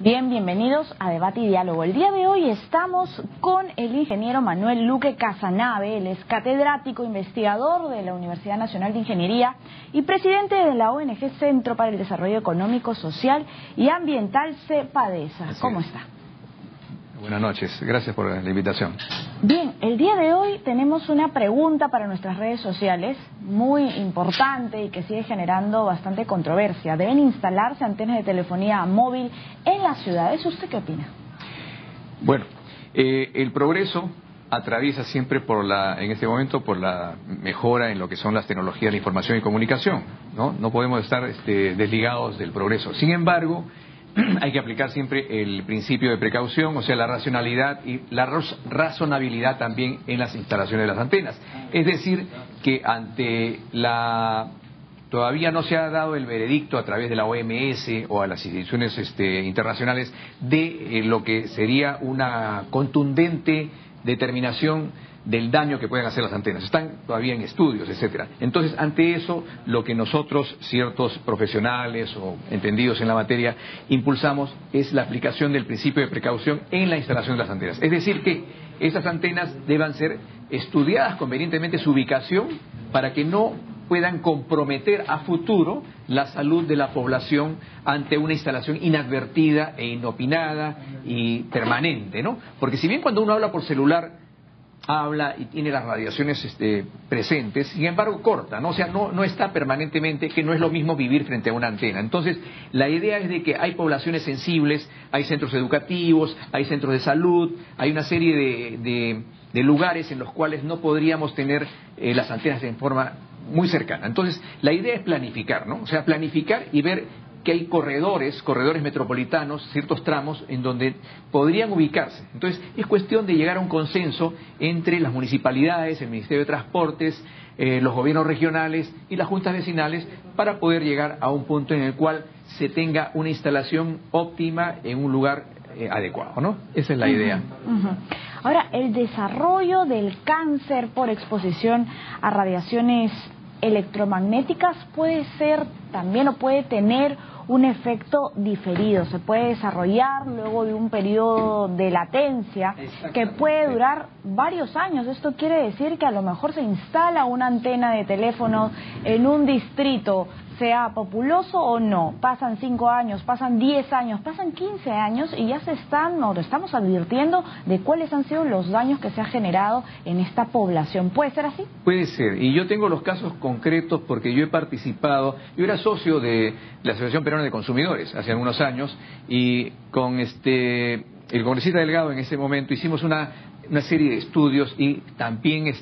Bien, bienvenidos a Debate y Diálogo. El día de hoy estamos con el ingeniero Manuel Luque Casanave. Él es catedrático investigador de la Universidad Nacional de Ingeniería y presidente de la ONG Centro para el Desarrollo Económico, Social y Ambiental, CEPADESA. ¿Cómo está? Buenas noches, gracias por la invitación. Bien, el día de hoy tenemos una pregunta para nuestras redes sociales muy importante y que sigue generando bastante controversia. ¿Deben instalarse antenas de telefonía móvil en las ciudades? ¿Usted qué opina? Bueno, el progreso atraviesa siempre en este momento por la mejora en lo que son las tecnologías de la información y comunicación, ¿no? No podemos estar desligados del progreso. Sin embargo, hay que aplicar siempre el principio de precaución, o sea, la racionalidad y la razonabilidad también en las instalaciones de las antenas. Es decir, que todavía no se ha dado el veredicto a través de la OMS o a las instituciones internacionales de lo que sería una contundente determinación del daño que pueden hacer las antenas. Están todavía en estudios, etcétera. Entonces, ante eso, lo que nosotros, ciertos profesionales o entendidos en la materia, impulsamos es la aplicación del principio de precaución en la instalación de las antenas. Es decir, que esas antenas deban ser estudiadas convenientemente su ubicación para que no puedan comprometer a futuro la salud de la población ante una instalación inadvertida e inopinada y permanente, ¿no? Porque si bien cuando uno habla por celular habla y tiene las radiaciones presentes, sin embargo corta, ¿no? O sea, no está permanentemente, que no es lo mismo vivir frente a una antena. Entonces, la idea es de que hay poblaciones sensibles, hay centros educativos, hay centros de salud, hay una serie de lugares en los cuales no podríamos tener las antenas en forma muy cercana. Entonces, la idea es planificar, ¿no? O sea, planificar y ver que hay corredores metropolitanos, ciertos tramos en donde podrían ubicarse. Entonces, es cuestión de llegar a un consenso entre las municipalidades, el Ministerio de Transportes, los gobiernos regionales y las juntas vecinales para poder llegar a un punto en el cual se tenga una instalación óptima en un lugar adecuado, ¿no? Esa es la idea. Ahora, el desarrollo del cáncer por exposición a radiaciones electromagnéticas puede ser también o puede tener un efecto diferido, se puede desarrollar luego de un periodo de latencia que puede durar varios años. Esto quiere decir que a lo mejor se instala una antena de teléfono en un distrito, sea populoso o no, pasan 5 años, pasan 10 años, pasan 15 años y ya estamos advirtiendo de cuáles han sido los daños que se ha generado en esta población. ¿Puede ser así? Puede ser, y yo tengo los casos concretos porque yo he participado, yo era socio de la Asociación Peruana de Consumidores hace algunos años y con el congresista Delgado en ese momento hicimos una serie de estudios y también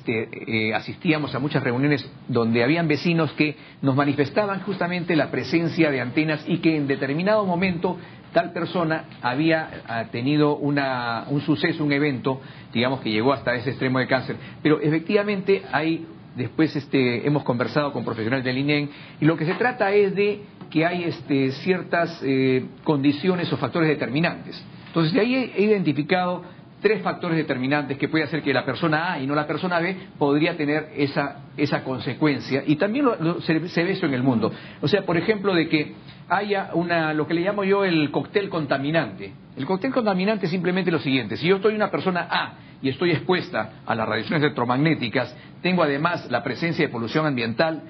asistíamos a muchas reuniones donde habían vecinos que nos manifestaban justamente la presencia de antenas y que en determinado momento tal persona había tenido un suceso, un evento, digamos que llegó hasta ese extremo de cáncer. Pero efectivamente después hemos conversado con profesionales del INEM y lo que se trata es de que hay ciertas condiciones o factores determinantes. Entonces de ahí he identificado 3 factores determinantes que puede hacer que la persona A y no la persona B podría tener esa consecuencia. Y también se ve eso en el mundo. O sea, por ejemplo, de que haya lo que le llamo yo el cóctel contaminante. El cóctel contaminante es simplemente lo siguiente. Si yo soy una persona A y estoy expuesta a las radiaciones electromagnéticas, tengo además la presencia de polución ambiental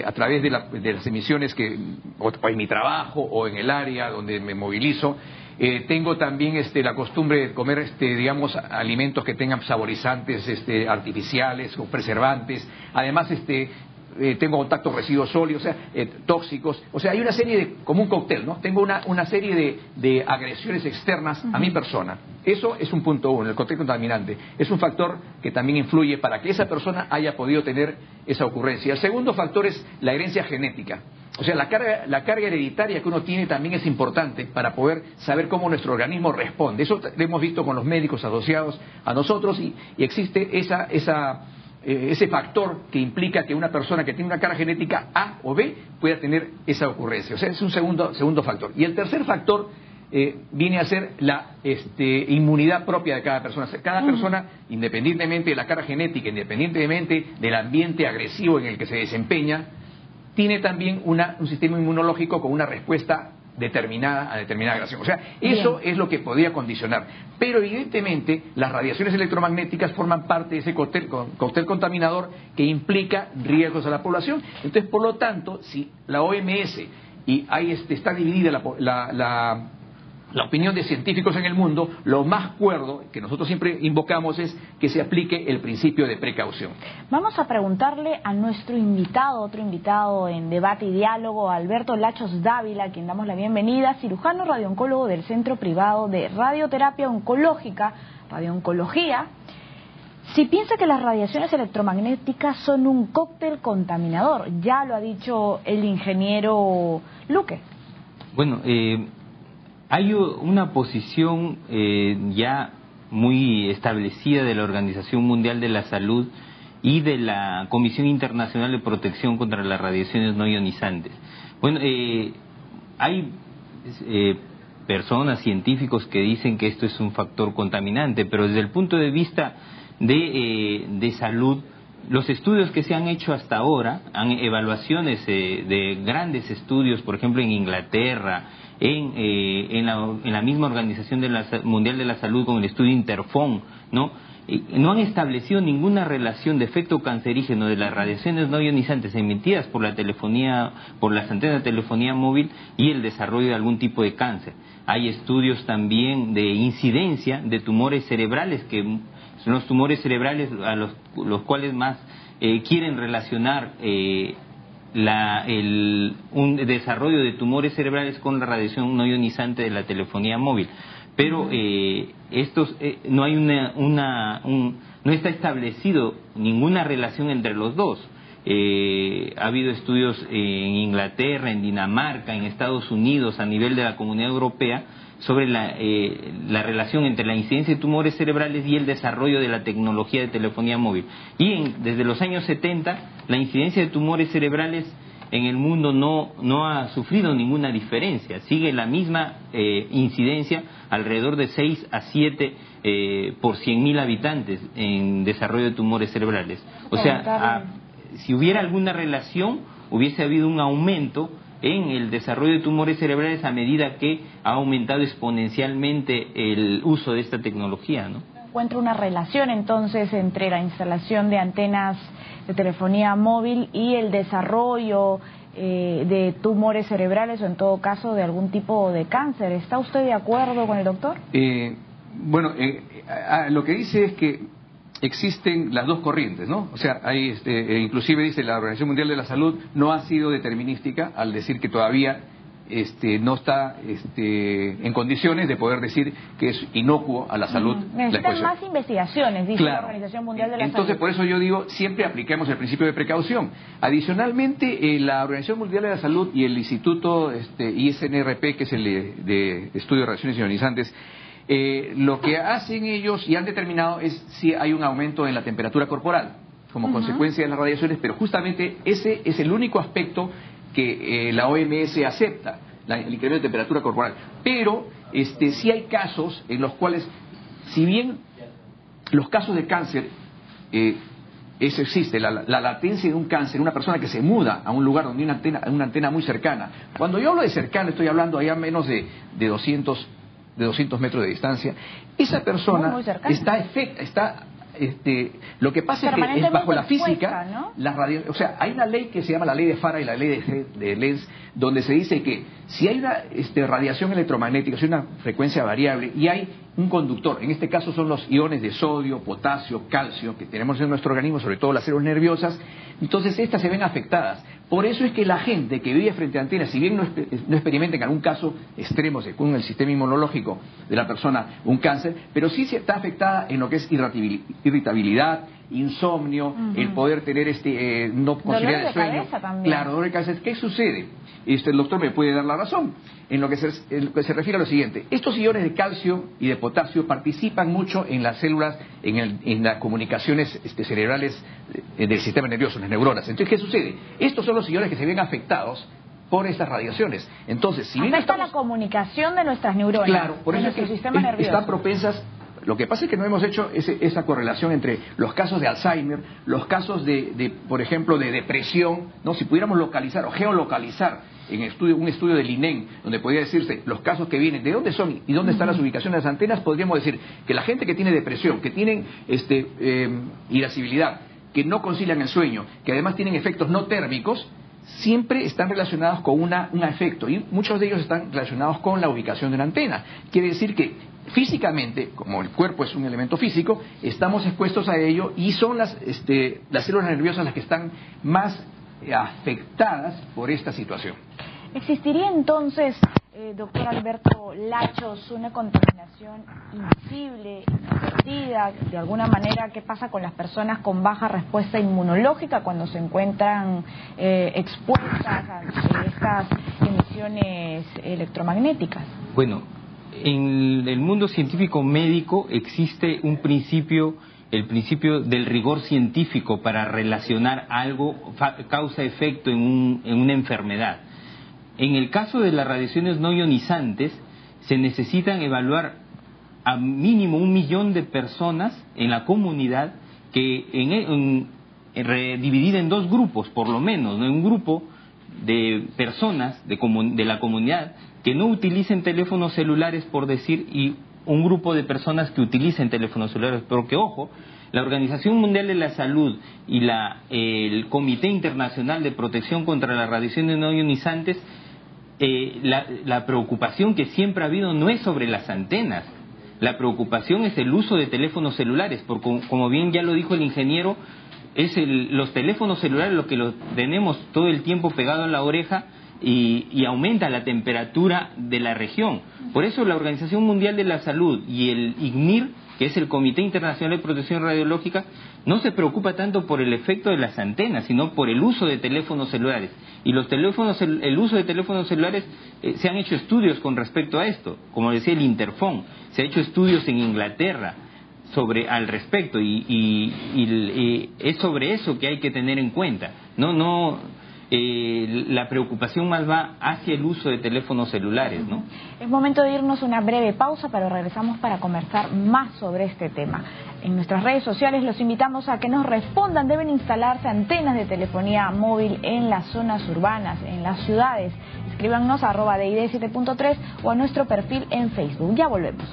a través de las emisiones o en mi trabajo o en el área donde me movilizo. Tengo también la costumbre de comer, digamos, alimentos que tengan saborizantes artificiales o preservantes. Además, tengo contacto con residuos sólidos, o sea, tóxicos. O sea, hay una serie como un cóctel, ¿no? Tengo una serie de agresiones externas a mi persona. Eso es un punto 1, el cóctel contaminante. Es un factor que también influye para que esa persona haya podido tener esa ocurrencia. El segundo factor es la herencia genética. O sea, la carga hereditaria que uno tiene también es importante para poder saber cómo nuestro organismo responde. Eso lo hemos visto con los médicos asociados a nosotros y existe ese factor que implica que una persona que tiene una carga genética A o B pueda tener esa ocurrencia. O sea, es un segundo factor. Y el tercer factor viene a ser la inmunidad propia de cada persona. Cada persona, independientemente de la carga genética, independientemente del ambiente agresivo en el que se desempeña, tiene también un sistema inmunológico con una respuesta determinada gradación. O sea, eso es lo que podría condicionar. Pero evidentemente las radiaciones electromagnéticas forman parte de ese cóctel contaminador que implica riesgos a la población. Entonces, por lo tanto, si la OMS, y ahí está dividida la opinión de científicos en el mundo, lo más cuerdo que nosotros siempre invocamos es que se aplique el principio de precaución. Vamos a preguntarle a nuestro invitado, otro invitado en debate y diálogo, Alberto Lachos Dávila, a quien damos la bienvenida, cirujano radiooncólogo del Centro Privado de Radioterapia Oncológica, Radiooncología. Si piensa que las radiaciones electromagnéticas son un cóctel contaminador, ya lo ha dicho el ingeniero Luque. Bueno, hay una posición ya muy establecida de la Organización Mundial de la Salud y de la Comisión Internacional de Protección contra las Radiaciones No Ionizantes. Bueno, hay personas, científicos que dicen que esto es un factor contaminante, pero desde el punto de vista de salud, los estudios que se han hecho hasta ahora, evaluaciones de grandes estudios, por ejemplo en Inglaterra, en la misma Organización Mundial de la Salud con el estudio Interphone, no han establecido ninguna relación de efecto cancerígeno de las radiaciones no ionizantes emitidas por las antenas de telefonía móvil y el desarrollo de algún tipo de cáncer. Hay estudios también de incidencia de tumores cerebrales, que son los tumores cerebrales a los cuales más quieren relacionar un desarrollo de tumores cerebrales con la radiación no ionizante de la telefonía móvil. Pero no hay no está establecido ninguna relación entre los dos. Ha habido estudios en Inglaterra, en Dinamarca, en Estados Unidos, a nivel de la Comunidad Europea, sobre la relación entre la incidencia de tumores cerebrales y el desarrollo de la tecnología de telefonía móvil. Y desde los años 70, la incidencia de tumores cerebrales en el mundo no ha sufrido ninguna diferencia. Sigue la misma incidencia, alrededor de 6 a 7 por 100.000 habitantes en desarrollo de tumores cerebrales. O sea, si hubiera alguna relación, hubiese habido un aumento en el desarrollo de tumores cerebrales a medida que ha aumentado exponencialmente el uso de esta tecnología, ¿no? Encuentra una relación entonces entre la instalación de antenas de telefonía móvil y el desarrollo de tumores cerebrales o en todo caso de algún tipo de cáncer. ¿Está usted de acuerdo con el doctor? Bueno, lo que dice es que existen las dos corrientes, ¿no? O sea, hay inclusive dice la Organización Mundial de la Salud no ha sido determinística al decir que todavía no está en condiciones de poder decir que es inocuo a la salud. Necesitan más investigaciones, dice la Organización Mundial de la Salud. Entonces, por eso yo digo, siempre apliquemos el principio de precaución. Adicionalmente, la Organización Mundial de la Salud y el Instituto ISNRP, que es el de Estudio de Radiaciones Ionizantes, lo que hacen ellos y han determinado es si hay un aumento en la temperatura corporal como consecuencia de las radiaciones, pero justamente ese es el único aspecto que la OMS acepta, el incremento de temperatura corporal. Pero sí hay casos en los cuales, si bien los casos de cáncer, eso existe, la latencia de un cáncer, una persona que se muda a un lugar donde hay una antena muy cercana. Cuando yo hablo de cercana, estoy hablando allá menos de 200 metros de distancia. Esa persona lo que pasa es que bajo la física, ¿no? O sea, hay una ley que se llama la ley de Faraday y la ley de Lenz, donde se dice que si hay una radiación electromagnética, si hay una frecuencia variable y hay un conductor, en este caso son los iones de sodio, potasio, calcio que tenemos en nuestro organismo, sobre todo las células nerviosas, entonces estas se ven afectadas. Por eso es que la gente que vive frente a antenas, si bien no experimenta en algún caso extremo según el sistema inmunológico de la persona un cáncer, pero sí está afectada en lo que es irritabilidad, insomnio, el poder tener no conciliar el sueño. Claro, dolor de cabeza. ¿Qué sucede? El doctor me puede dar la razón en lo que se refiere a lo siguiente. Estos iones de calcio y de potasio participan mucho en las células, en las comunicaciones cerebrales del sistema nervioso, las neuronas. Entonces, ¿qué sucede? Estos son los iones que se ven afectados por estas radiaciones. Entonces, si bien afecta la comunicación de nuestras neuronas, claro, por eso nuestro sistema nervioso. Están propensas Lo que pasa es que no hemos hecho esa correlación entre los casos de Alzheimer, los casos por ejemplo, de depresión, ¿no? Si pudiéramos localizar o geolocalizar en un estudio del INEM, donde podría decirse los casos que vienen, de dónde son y dónde están las ubicaciones de las antenas, podríamos decir que la gente que tiene depresión, que tienen irascibilidad, que no concilian el sueño, que además tienen efectos no térmicos, siempre están relacionados con un efecto, y muchos de ellos están relacionados con la ubicación de una antena. Quiere decir que físicamente, como el cuerpo es un elemento físico, estamos expuestos a ello y son las células nerviosas las que están más afectadas por esta situación. ¿Existiría entonces, doctor Alberto Lachos, una contaminación invisible, inadvertida, de alguna manera? ¿Qué pasa con las personas con baja respuesta inmunológica cuando se encuentran expuestas a estas emisiones electromagnéticas? Bueno, en el mundo científico médico existe un principio, el principio del rigor científico para relacionar algo, causa-efecto en una enfermedad. En el caso de las radiaciones no ionizantes, se necesitan evaluar a mínimo 1 millón de personas en la comunidad, que dividida en 2 grupos, por lo menos, ¿no? Un grupo de personas de la comunidad que no utilicen teléfonos celulares, por decir, y un grupo de personas que utilicen teléfonos celulares. Pero que, ojo, la Organización Mundial de la Salud y el Comité Internacional de Protección contra las Radiaciones No Ionizantes, la preocupación que siempre ha habido no es sobre las antenas. La preocupación es el uso de teléfonos celulares, porque como bien ya lo dijo el ingeniero, los teléfonos celulares lo que los tenemos todo el tiempo pegado a la oreja y aumenta la temperatura de la región. Por eso la Organización Mundial de la Salud y el ICNIR, que es el Comité Internacional de Protección Radiológica, no se preocupa tanto por el efecto de las antenas, sino por el uso de teléfonos celulares. Y el uso de teléfonos celulares, se han hecho estudios con respecto a esto, como decía el Interphone, se han hecho estudios en Inglaterra al respecto, y es sobre eso que hay que tener en cuenta. La preocupación más va hacia el uso de teléfonos celulares, ¿no? Es momento de irnos a una breve pausa, pero regresamos para conversar más sobre este tema. En nuestras redes sociales los invitamos a que nos respondan. ¿Deben instalarse antenas de telefonía móvil en las zonas urbanas, en las ciudades? Escríbanos a @DID7.3 o a nuestro perfil en Facebook. Ya volvemos.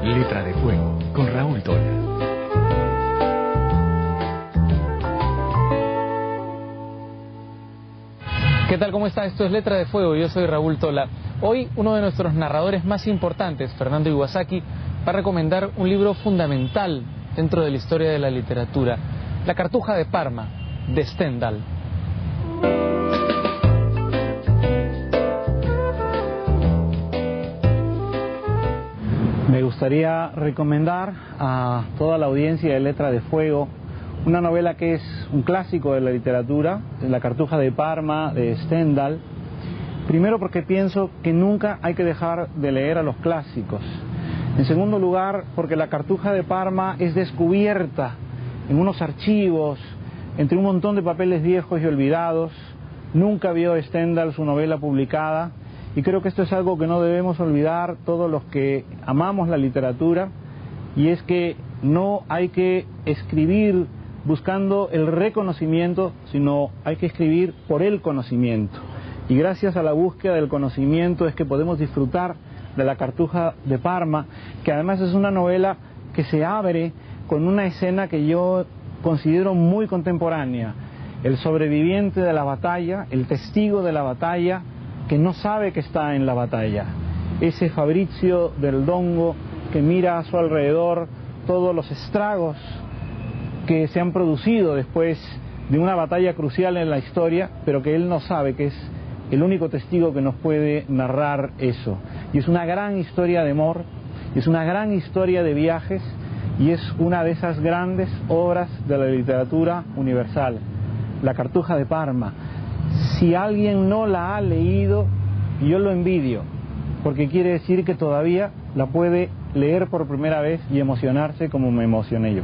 Letra de Fuego, con Raúl Tola. ¿Qué tal? ¿Cómo está? Esto es Letra de Fuego, yo soy Raúl Tola. Hoy uno de nuestros narradores más importantes, Fernando Iwasaki, va a recomendar un libro fundamental dentro de la historia de la literatura, La Cartuja de Parma, de Stendhal. Me gustaría recomendar a toda la audiencia de Letra de Fuego una novela que es un clásico de la literatura, La Cartuja de Parma, de Stendhal. Primero porque pienso que nunca hay que dejar de leer a los clásicos. En segundo lugar, porque La Cartuja de Parma es descubierta en unos archivos, entre un montón de papeles viejos y olvidados. Nunca vio Stendhal su novela publicada, y creo que esto es algo que no debemos olvidar todos los que amamos la literatura, y es que no hay que escribir buscando el reconocimiento, sino hay que escribir por el conocimiento. Y gracias a la búsqueda del conocimiento es que podemos disfrutar de La Cartuja de Parma, que además es una novela que se abre con una escena que yo considero muy contemporánea. El sobreviviente de la batalla, el testigo de la batalla, que no sabe que está en la batalla. Ese Fabrizio del Dongo que mira a su alrededor todos los estragos que se han producido después de una batalla crucial en la historia, pero que él no sabe, que es el único testigo que nos puede narrar eso. Y es una gran historia de amor, es una gran historia de viajes, y es una de esas grandes obras de la literatura universal, La Cartuja de Parma. Si alguien no la ha leído, yo lo envidio, porque quiere decir que todavía la puede leer por primera vez y emocionarse como me emocioné yo.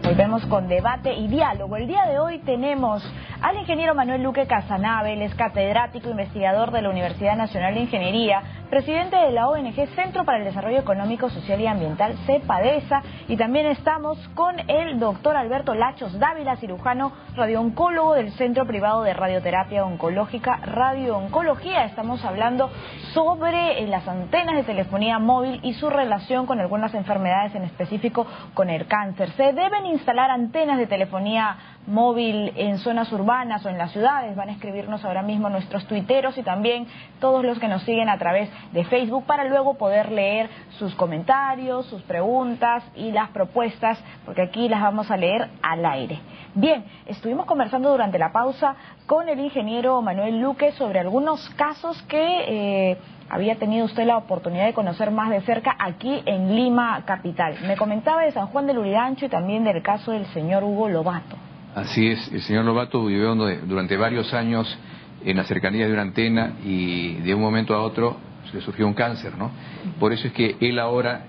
Volvemos con debate y diálogo. El día de hoy tenemos al ingeniero Manuel Luque Casanave, él es catedrático investigador de la Universidad Nacional de Ingeniería, presidente de la ONG Centro para el Desarrollo Económico, Social y Ambiental, CEPADESA, y también estamos con el doctor Alberto Lachos Dávila, cirujano radiooncólogo del Centro Privado de Radioterapia Oncológica Radiooncología. Estamos hablando sobre las antenas de telefonía móvil y su relación con algunas enfermedades, en específico con el cáncer. ¿Se deben instalar antenas de telefonía móvil en zonas urbanas o en las ciudades? Van a escribirnos ahora mismo nuestros tuiteros y también todos los que nos siguen a través de Facebook para luego poder leer sus comentarios, sus preguntas y las propuestas, porque aquí las vamos a leer al aire. Bien, estuvimos conversando durante la pausa con el ingeniero Manuel Luque sobre algunos casos que había tenido usted la oportunidad de conocer más de cerca aquí en Lima capital. Me comentaba de San Juan del Lurigancho y también del caso del señor Hugo Lobato. Así es, el señor Lobato vivió durante varios años en la cercanía de una antena y de un momento a otro le surgió un cáncer, ¿no? Por eso es que él ahora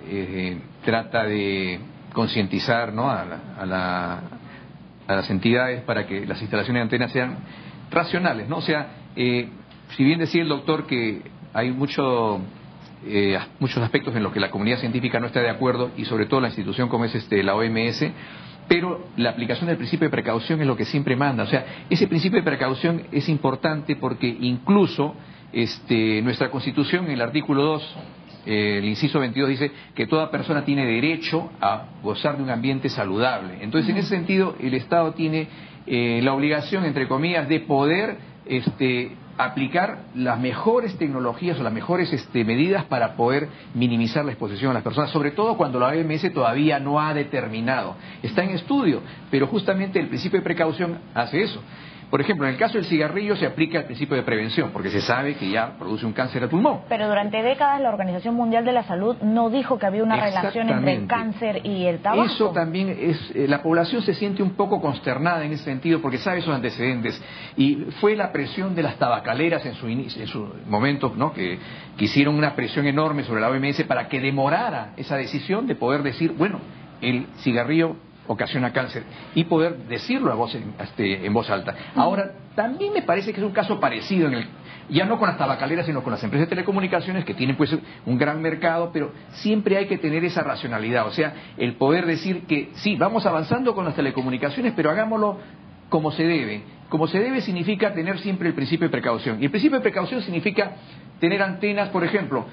trata de concientizar, ¿no?, a las entidades para que las instalaciones de antenas sean racionales, ¿no? O sea, si bien decía el doctor que hay muchos aspectos en los que la comunidad científica no está de acuerdo, y sobre todo la institución como es la OMS, pero la aplicación del principio de precaución es lo que siempre manda. O sea, ese principio de precaución es importante porque incluso nuestra Constitución, en el artículo 2, el inciso 22, dice que toda persona tiene derecho a gozar de un ambiente saludable. Entonces, en ese sentido, el Estado tiene la obligación, entre comillas, de poder aplicar las mejores tecnologías o las mejores medidas para poder minimizar la exposición a las personas, sobre todo cuando la OMS todavía no ha determinado. Está en estudio, pero justamente el principio de precaución hace eso. Por ejemplo, en el caso del cigarrillo se aplica el principio de prevención, porque se sabe que ya produce un cáncer de pulmón. Pero durante décadas la Organización Mundial de la Salud no dijo que había una relación entre el cáncer y el tabaco. Eso también es, la población se siente un poco consternada en ese sentido, porque sabe esos antecedentes. Y fue la presión de las tabacaleras en su momento, ¿no?, que hicieron una presión enorme sobre la OMS para que demorara esa decisión de poder decir, bueno, el cigarrillo ocasiona cáncer, y poder decirlo en voz alta. Ahora, también me parece que es un caso parecido, ya no con las tabacaleras, sino con las empresas de telecomunicaciones, que tienen pues un gran mercado, pero siempre hay que tener esa racionalidad, o sea, el poder decir que sí, vamos avanzando con las telecomunicaciones, pero hagámoslo como se debe. Como se debe significa tener siempre el principio de precaución, y el principio de precaución significa tener antenas. Por ejemplo,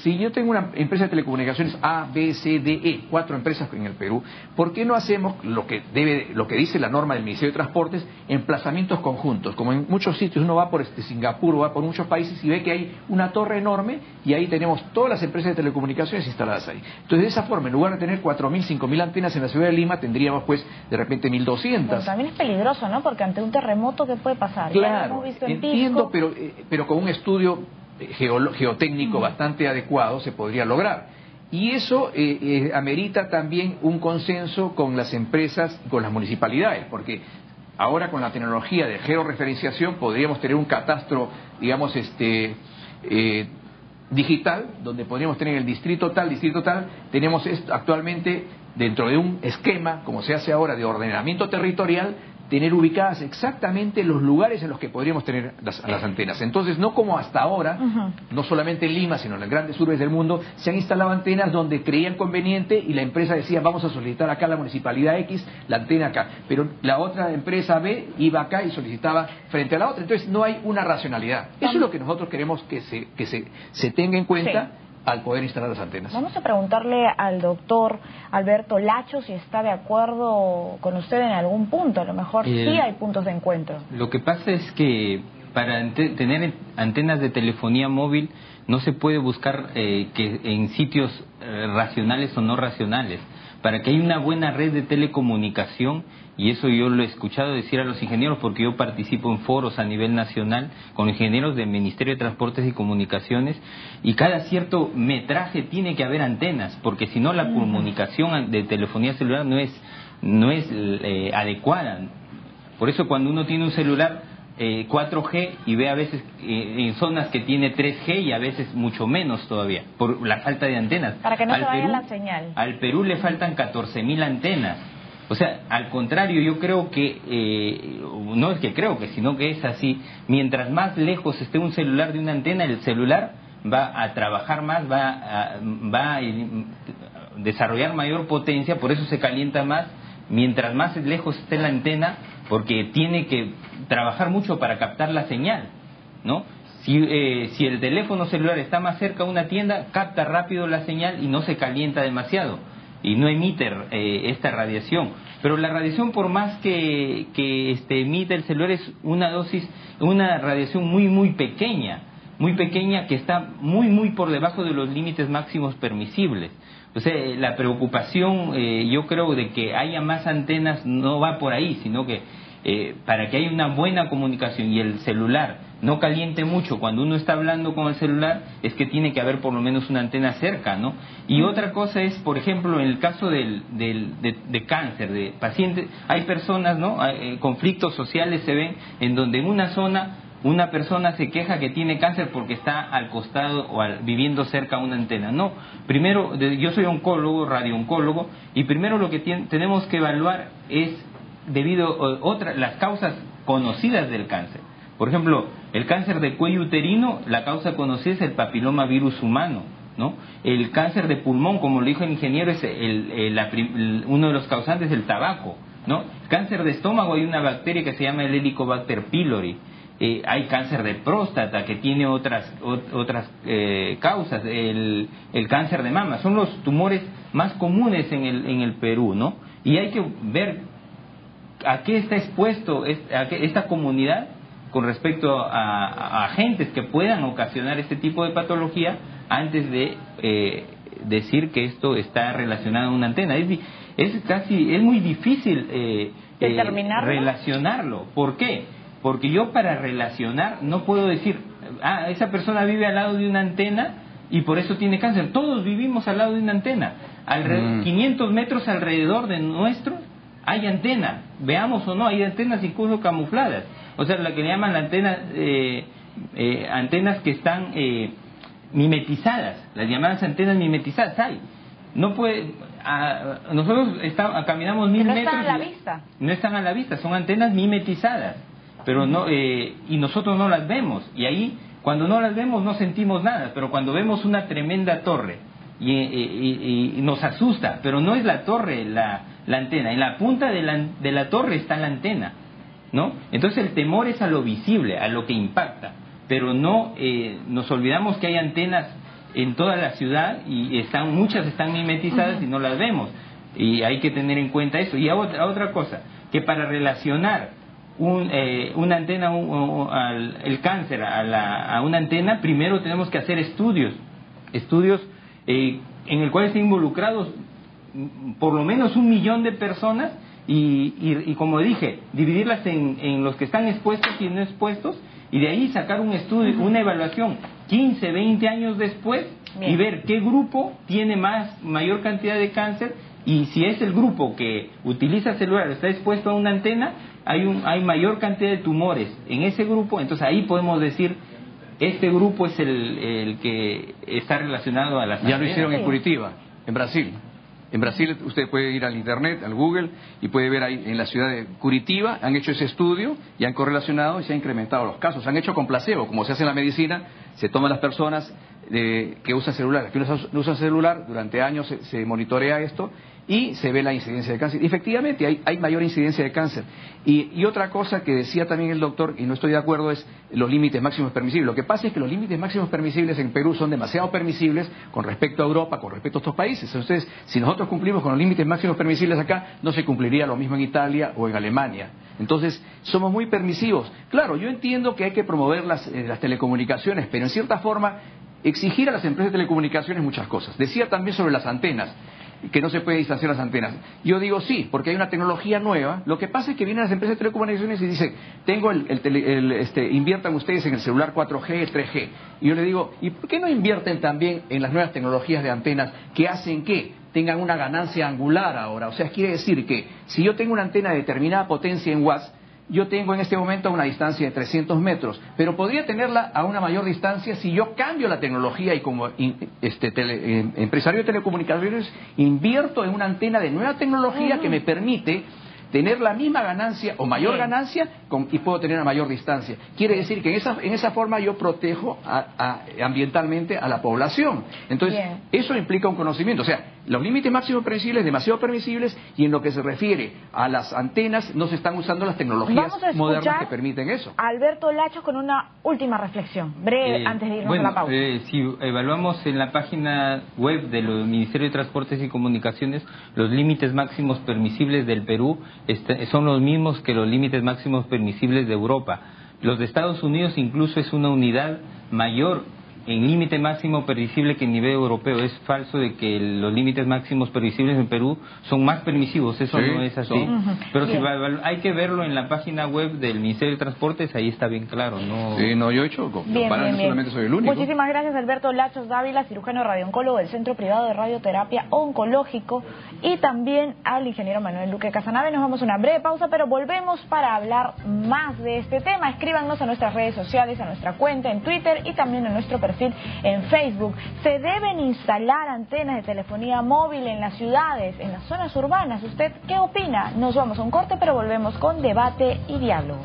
si yo tengo una empresa de telecomunicaciones A, B, C, D, E, 4 empresas en el Perú, ¿por qué no hacemos lo que dice la norma del Ministerio de Transportes, emplazamientos conjuntos? Como en muchos sitios uno va por Singapur o va por muchos países y ve que hay una torre enorme y ahí tenemos todas las empresas de telecomunicaciones instaladas ahí. Entonces, de esa forma, en lugar de tener 4.000, 5.000 antenas en la ciudad de Lima, tendríamos pues de repente 1.200. Bueno, también es peligroso, ¿no? Porque ante un terremoto, ¿qué puede pasar? Claro, entiendo, pero con un estudio geotécnico bastante adecuado se podría lograr. Y eso amerita también un consenso con las empresas y con las municipalidades, porque ahora con la tecnología de georreferenciación podríamos tener un catastro, digamos, digital, donde podríamos tener el distrito tal, tenemos actualmente dentro de un esquema, como se hace ahora, de ordenamiento territorial, tener ubicadas exactamente los lugares en los que podríamos tener las antenas. Entonces, no como hasta ahora, no solamente en Lima, sino en las grandes urbes del mundo, se han instalado antenas donde creían conveniente y la empresa decía, vamos a solicitar acá a la municipalidad X, la antena acá. Pero la otra empresa B iba acá y solicitaba frente a la otra. Entonces, no hay una racionalidad. Eso es lo que nosotros queremos que se tenga en cuenta. Sí. Al poder instalar las antenas. Vamos a preguntarle al doctor Alberto Lachos si está de acuerdo con usted en algún punto. A lo mejor sí hay puntos de encuentro. Lo que pasa es que para tener antenas de telefonía móvil no se puede buscar que en sitios racionales o no racionales. Para que haya una buena red de telecomunicación, y eso yo lo he escuchado decir a los ingenieros porque yo participo en foros a nivel nacional con ingenieros del Ministerio de Transportes y Comunicaciones, y cada cierto metraje tiene que haber antenas, porque si no la comunicación de telefonía celular no es adecuada. Por eso cuando uno tiene un celular 4G y ve a veces en zonas que tiene 3G y a veces mucho menos todavía, por la falta de antenas. Para que no se vaya la señal. Al Perú le faltan 14.000 antenas. O sea, al contrario, yo creo que, no es que creo que, sino que es así, mientras más lejos esté un celular de una antena, el celular va a trabajar más, va a desarrollar mayor potencia, por eso se calienta más, mientras más lejos esté la antena, porque tiene que trabajar mucho para captar la señal, ¿no? Si el teléfono celular está más cerca de una tienda, capta rápido la señal y no se calienta demasiado y no emite esta radiación. Pero la radiación, por más que emite el celular, es una radiación muy pequeña que está muy por debajo de los límites máximos permisibles. O sea, la preocupación, yo creo, de que haya más antenas no va por ahí, sino que para que haya una buena comunicación y el celular no caliente mucho cuando uno está hablando con el celular, es que tiene que haber por lo menos una antena cerca, ¿no? Y otra cosa es, por ejemplo, en el caso de cáncer, de pacientes, hay personas, ¿no? Conflictos sociales se ven en donde en una zona una persona se queja que tiene cáncer porque está al costado o viviendo cerca a una antena. No, primero, yo soy oncólogo, radiooncólogo, y primero lo que tenemos que evaluar es las causas conocidas del cáncer. Por ejemplo, el cáncer de cuello uterino, la causa conocida es el papiloma virus humano, ¿no? El cáncer de pulmón, como lo dijo el ingeniero, es uno de los causantes del tabaco, ¿no? Cáncer de estómago, hay una bacteria que se llama el Helicobacter pylori. Hay cáncer de próstata que tiene otras causas. El cáncer de mama son los tumores más comunes en el Perú, ¿no? Y hay que ver a qué está expuesto esta comunidad con respecto a agentes que puedan ocasionar este tipo de patología antes de decir que esto está relacionado a una antena. Es muy difícil relacionarlo. ¿Por qué? Porque yo, para relacionar, no puedo decir, esa persona vive al lado de una antena y por eso tiene cáncer. Todos vivimos al lado de una antena. 500 metros alrededor de nuestro hay antena. Veamos o no, hay antenas incluso camufladas. O sea, la que le llaman antenas que están mimetizadas, las llamadas antenas mimetizadas hay. No puede, nosotros caminamos 1000 metros. No están a la vista. No están a la vista, son antenas mimetizadas, pero no, y nosotros no las vemos. Y ahí, cuando no las vemos, no sentimos nada. Pero cuando vemos una tremenda torre y nos asusta, pero no es la torre la antena, en la punta de la torre está la antena, ¿no? Entonces el temor es a lo visible, a lo que impacta, pero no nos olvidamos que hay antenas en toda la ciudad y muchas están mimetizadas y no las vemos, y hay que tener en cuenta eso. Y otra cosa, que para relacionar una antena, el cáncer a una antena, primero tenemos que hacer estudios en el cual estén involucrados por lo menos 1 millón de personas y como dije, dividirlas en los que están expuestos y no expuestos, y de ahí sacar un estudio, una evaluación 15, 20 años después. Bien. Y ver qué grupo tiene mayor cantidad de cáncer, y si es el grupo que utiliza celular, está expuesto a una antena, hay mayor cantidad de tumores en ese grupo. Entonces ahí podemos decir, este grupo es el que está relacionado a las Ya lo hicieron en Curitiba, en Brasil. En Brasil usted puede ir al internet, al Google, y puede ver ahí en la ciudad de Curitiba, han hecho ese estudio y han correlacionado y se han incrementado los casos. Han hecho con placebo, como se hace en la medicina, se toman las personas que usan celular. Que no usan celular, durante años se monitorea esto y se ve la incidencia de cáncer. Y efectivamente hay mayor incidencia de cáncer. Y otra cosa que decía también el doctor, y no estoy de acuerdo, es los límites máximos permisibles. Lo que pasa es que los límites máximos permisibles en Perú son demasiado permisibles con respecto a Europa, con respecto a estos países. Entonces, si nosotros cumplimos con los límites máximos permisibles acá, no se cumpliría lo mismo en Italia o en Alemania. Entonces, somos muy permisivos. Claro, yo entiendo que hay que promover las telecomunicaciones, pero en cierta forma exigir a las empresas de telecomunicaciones muchas cosas. Decía también sobre las antenas, que no se puede distanciar las antenas. Yo digo sí, porque hay una tecnología nueva. Lo que pasa es que vienen las empresas de telecomunicaciones y dicen, inviertan ustedes en el celular 4G, 3G. Y yo le digo, ¿y por qué no invierten también en las nuevas tecnologías de antenas que hacen que tengan una ganancia angular ahora? O sea, quiere decir que si yo tengo una antena de determinada potencia en watts, yo tengo en este momento a una distancia de 300 metros, pero podría tenerla a una mayor distancia si yo cambio la tecnología y como empresario de telecomunicaciones invierto en una antena de nueva tecnología que me permite tener la misma ganancia o mayor ganancia y puedo tener a mayor distancia. Quiere decir que en esa forma yo protejo ambientalmente a la población. Entonces, eso implica un conocimiento. O sea, los límites máximos permisibles, demasiado permisibles, y en lo que se refiere a las antenas, no se están usando las tecnologías modernas que permiten eso. Alberto Lachos con una última reflexión, breve, antes de irnos a la pausa. Si evaluamos en la página web del Ministerio de Transportes y Comunicaciones, los límites máximos permisibles del Perú son los mismos que los límites máximos permisibles de Europa. Los de Estados Unidos incluso es una unidad mayor en límite máximo permisible que en nivel europeo. Es falso de que los límites máximos permisibles en Perú son más permisivos, eso no es así. Pero si hay que verlo en la página web del Ministerio de Transportes, ahí está bien claro. Yo he hecho comparación, solamente soy el único. Muchísimas gracias, Alberto Lachos Dávila, cirujano radiooncólogo del Centro Privado de Radioterapia Oncológico, y también al ingeniero Manuel Luque Casanave. Nos vamos a una breve pausa, pero volvemos para hablar más de este tema. Escríbanos a nuestras redes sociales, a nuestra cuenta en Twitter y también a nuestro perfil en Facebook. ¿Se deben instalar antenas de telefonía móvil en las ciudades, en las zonas urbanas? ¿Usted qué opina? Nos vamos a un corte, pero volvemos con debate y diálogo.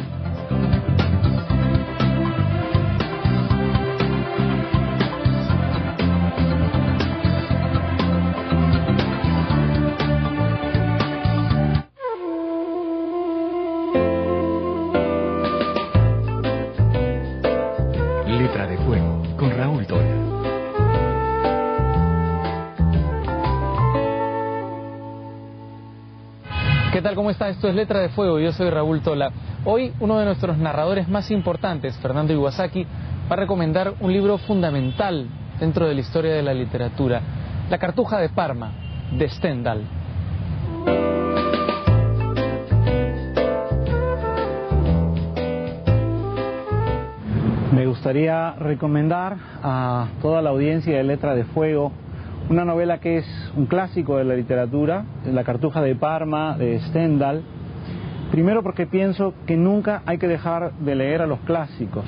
Letra de Fuego, con Raúl Tola. ¿Qué tal? ¿Cómo está? Esto es Letra de Fuego, yo soy Raúl Tola. Hoy uno de nuestros narradores más importantes, Fernando Iwasaki, va a recomendar un libro fundamental dentro de la historia de la literatura, La Cartuja de Parma, de Stendhal. Me gustaría recomendar a toda la audiencia de Letra de Fuego una novela que es un clásico de la literatura, La Cartuja de Parma, de Stendhal. Primero porque pienso que nunca hay que dejar de leer a los clásicos.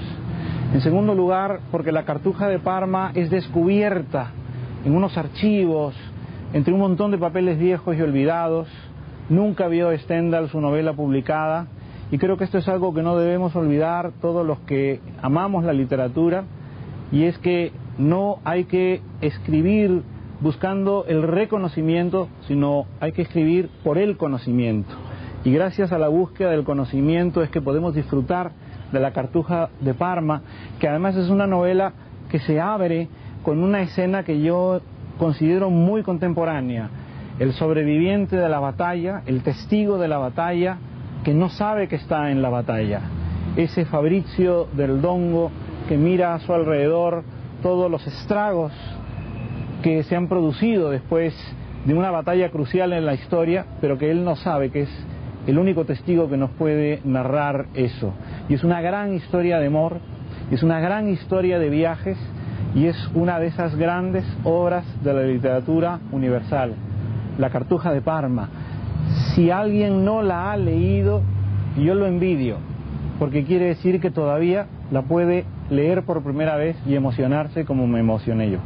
En segundo lugar, porque La Cartuja de Parma es descubierta en unos archivos, entre un montón de papeles viejos y olvidados. Nunca vio Stendhal su novela publicada. Y creo que esto es algo que no debemos olvidar todos los que amamos la literatura, y es que no hay que escribir buscando el reconocimiento, sino hay que escribir por el conocimiento. Y gracias a la búsqueda del conocimiento es que podemos disfrutar de La Cartuja de Parma, que además es una novela que se abre con una escena que yo considero muy contemporánea. El sobreviviente de la batalla, el testigo de la batalla, que no sabe que está en la batalla. Ese Fabrizio del Dongo que mira a su alrededor todos los estragos que se han producido después de una batalla crucial en la historia, pero que él no sabe, que es el único testigo que nos puede narrar eso. Y es una gran historia de amor, es una gran historia de viajes, y es una de esas grandes obras de la literatura universal, La Cartuja de Parma. Si alguien no la ha leído, yo lo envidio, porque quiere decir que todavía la puede leer por primera vez y emocionarse como me emocioné yo.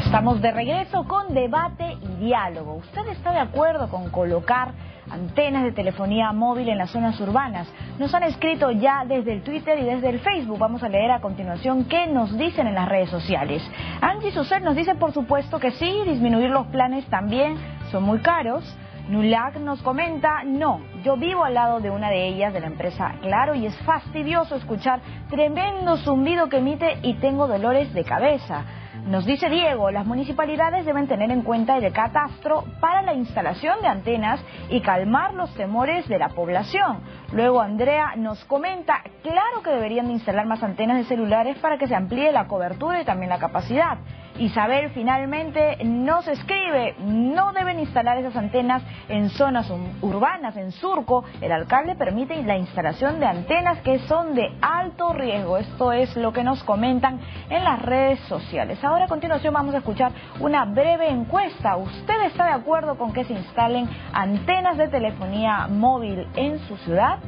Estamos de regreso con debate y diálogo. ¿Usted está de acuerdo con colocar antenas de telefonía móvil en las zonas urbanas. Nos han escrito ya desde el Twitter y desde el Facebook. Vamos a leer a continuación qué nos dicen en las redes sociales. Angie Suset nos dice, por supuesto que sí, disminuir los planes también son muy caros. Nulak nos comenta, no, yo vivo al lado de una de ellas, de la empresa Claro, y es fastidioso escuchar tremendo zumbido que emite y tengo dolores de cabeza. Nos dice Diego, las municipalidades deben tener en cuenta el catastro para la instalación de antenas y calmar los temores de la población. Luego Andrea nos comenta, claro que deberían de instalar más antenas de celulares para que se amplíe la cobertura y también la capacidad. Isabel finalmente nos escribe, no deben instalar esas antenas en zonas urbanas, en Surco. El alcalde permite la instalación de antenas que son de alto riesgo. Esto es lo que nos comentan en las redes sociales. Ahora a continuación vamos a escuchar una breve encuesta. ¿Usted está de acuerdo con que se instalen antenas de telefonía móvil en su ciudad?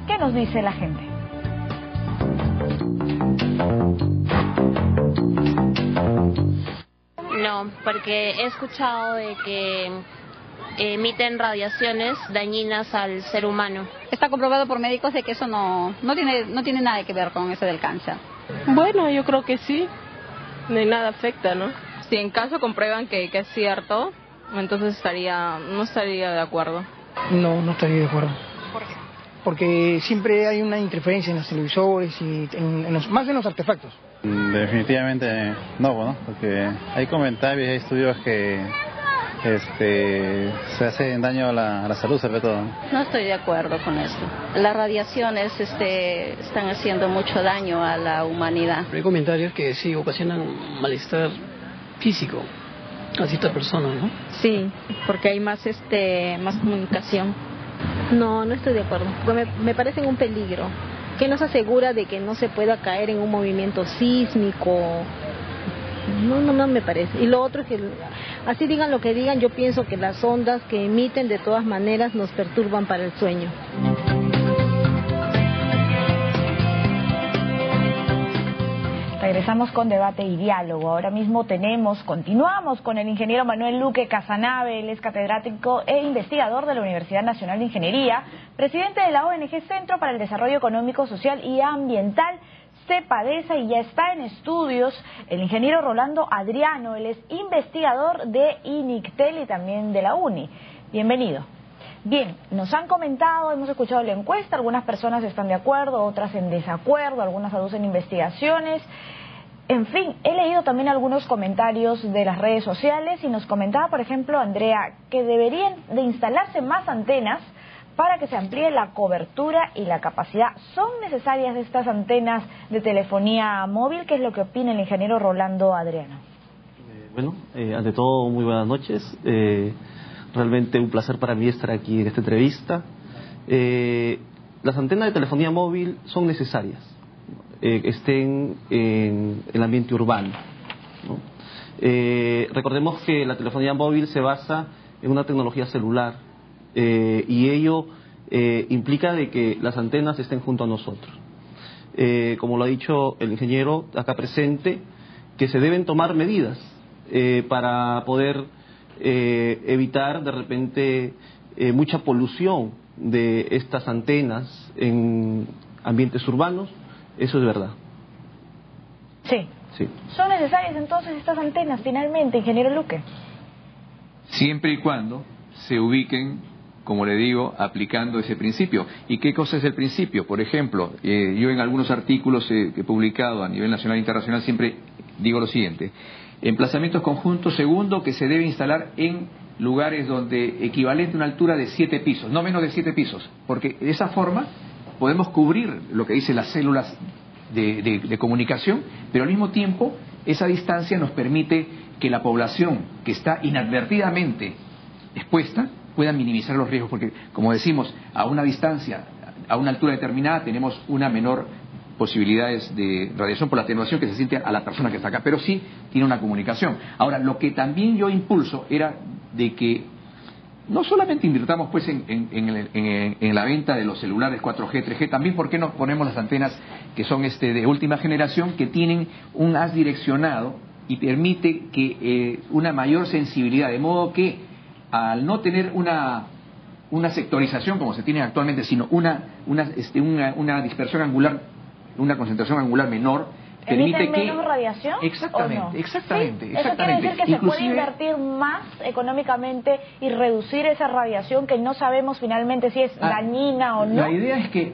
¿Qué nos dice la gente? No, porque he escuchado de que emiten radiaciones dañinas al ser humano. Está comprobado por médicos de que eso no tiene nada que ver con eso del cáncer. Bueno, yo creo que sí, de nada afecta, ¿no? Si en caso comprueban que es cierto, entonces no estaría de acuerdo. No estaría de acuerdo. ¿Por qué? Porque siempre hay una interferencia en los televisores y más en los artefactos. Definitivamente no, bueno, porque hay comentarios, hay estudios que se hacen daño a la salud, sobre todo. No estoy de acuerdo con esto. Las radiaciones están haciendo mucho daño a la humanidad. Hay comentarios que sí ocasionan malestar físico a cierta persona, ¿no? Sí, porque hay más comunicación. No estoy de acuerdo, porque me parecen un peligro. ¿Qué nos asegura de que no se pueda caer en un movimiento sísmico? No me parece. Y lo otro es que, así digan lo que digan, yo pienso que las ondas que emiten de todas maneras nos perturban para el sueño. Regresamos con debate y diálogo. Ahora mismo continuamos con el ingeniero Manuel Luque Casanave. Él es catedrático e investigador de la Universidad Nacional de Ingeniería, presidente de la ONG Centro para el Desarrollo Económico, Social y Ambiental, CEPADESA, y ya está en estudios el ingeniero Rolando Adriano. Él es investigador de INICTEL y también de la UNI. Bienvenido. Bien, nos han comentado, hemos escuchado la encuesta, algunas personas están de acuerdo, otras en desacuerdo, algunas aducen investigaciones. En fin, he leído también algunos comentarios de las redes sociales y nos comentaba, por ejemplo, Andrea, que deberían de instalarse más antenas para que se amplíe la cobertura y la capacidad. ¿Son necesarias estas antenas de telefonía móvil? ¿Qué es lo que opina el ingeniero Rolando Adriano? Ante todo, muy buenas noches. Realmente un placer para mí estar aquí en esta entrevista. Las antenas de telefonía móvil son necesarias, estén en el ambiente urbano, ¿no? Recordemos que la telefonía móvil se basa en una tecnología celular y ello implica de que las antenas estén junto a nosotros. Como lo ha dicho el ingeniero acá presente, que se deben tomar medidas para poder evitar de repente mucha polución de estas antenas en ambientes urbanos. Eso es verdad. Sí. Sí. ¿Son necesarias entonces estas antenas finalmente, ingeniero Luque? Siempre y cuando se ubiquen, como le digo, aplicando ese principio. ¿Y qué cosa es el principio? Por ejemplo, yo en algunos artículos que he publicado a nivel nacional e internacional siempre digo lo siguiente: emplazamientos conjuntos, segundo, que se debe instalar en lugares donde equivalente a una altura de 7 pisos, no menos de 7 pisos, porque de esa forma podemos cubrir lo que dicen las células de comunicación, pero al mismo tiempo esa distancia nos permite que la población que está inadvertidamente expuesta pueda minimizar los riesgos, porque como decimos, a una distancia, a una altura determinada tenemos una menor posibilidades de radiación por la atenuación que se siente a la persona que está acá, pero sí tiene una comunicación. Ahora, lo que también yo impulso era de que no solamente invirtamos pues en la venta de los celulares 4G, 3G, también por qué no ponemos las antenas que son de última generación, que tienen un haz direccionado y permite que una mayor sensibilidad, de modo que al no tener una una sectorización como se tiene actualmente, sino una dispersión angular, una concentración angular menor. ¿Emiten menos radiación? Exactamente, ¿o no? exactamente, ¿Sí? exactamente. Eso quiere decir que se puede invertir más económicamente y reducir esa radiación que no sabemos finalmente si es dañina o no. La idea es que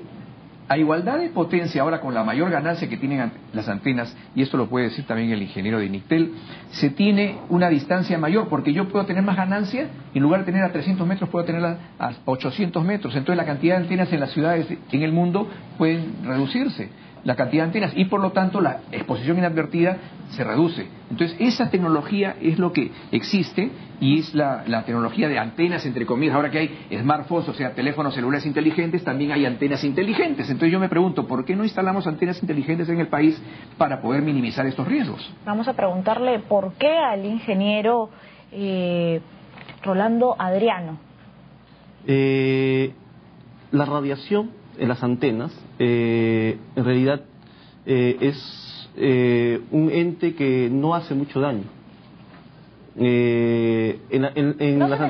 a igualdad de potencia, ahora con la mayor ganancia que tienen las antenas, y esto lo puede decir también el ingeniero de Initel, se tiene una distancia mayor, porque yo puedo tener más ganancia, y en lugar de tener a 300 metros, puedo tenerla a 800 metros. Entonces la cantidad de antenas en las ciudades en el mundo pueden reducirse, la cantidad de antenas, y por lo tanto la exposición inadvertida se reduce. Entonces esa tecnología es lo que existe, y es la tecnología de antenas, entre comillas. Ahora que hay smartphones, o sea, teléfonos celulares inteligentes, también hay antenas inteligentes. Entonces yo me pregunto, ¿por qué no instalamos antenas inteligentes en el país para poder minimizar estos riesgos? Vamos a preguntarle por qué al ingeniero Rolando Adriano. La radiación en las antenas en realidad es un ente que no hace mucho daño. En las